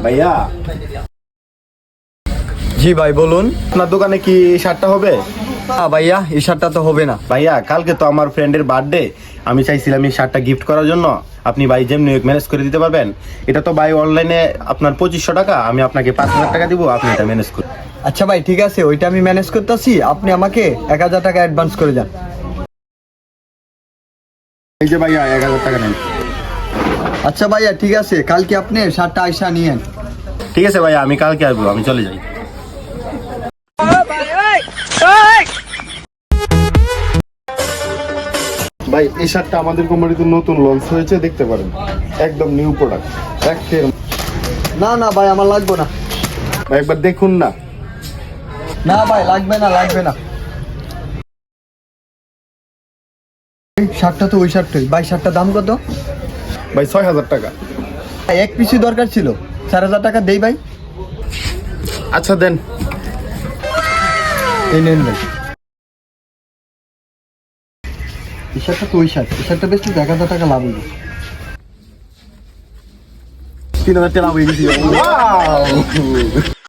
ভাইয়া, জি ভাই বলুন। আপনার দোকানে কি এই শার্টটা হবে? না ভাইয়া, এই শার্টটা তো হবে না। ভাইয়া, কালকে তো আমার ফ্রেন্ডের বার্থডে, আমি চাইছিলাম এই শার্টটা গিফট করার জন্য। আপনি ভাই যেমনি ম্যানেজ করে দিতে পারবেন? এটা তো ভাই অনলাইনে আপনার 2500 টাকা, আমি আপনাকে 5000 টাকা দিব, আপনি এটা ম্যানেজ করুন। আচ্ছা ভাই ঠিক আছে, ওইটা আমি ম্যানেজ করতেছি, আপনি আমাকে 1000 টাকা অ্যাডভান্স করে যান। এই যে ভাইয়া 1000 টাকা নেন। আচ্ছা ভাইয়া ঠিক আছে, কালকে আপনি শার্টটা আইসা নিয়েন। ঠিক আছে ভাইয়া, আমি কালকে আসবো, আমি চলে যাই। ভাই, এই শার্টটা আমাদের কোম্পানিতে নতুন লঞ্চ হয়েছে, দেখতে পারেন, একদম নিউ প্রোডাক্ট। না না ভাই, আমার লাগবে না। ভাই একবার দেখুন না। না ভাই, লাগবে না লাগবে না। এই শার্টটা তো ওই শার্টটাই ভাই। শার্টটার দাম কত? ভাই 6000 টাকা। ভাই, এক পিসি দরকার ছিল, 4000 টাকা দেই ভাই। আচ্ছা দেন। এই নেন ভাই। এই শার্টটা তো ওই শার্ট, এই শার্টটা বেশ 1000 টাকা লাভ হইল। 3000 টাকা হয়ে গেছে।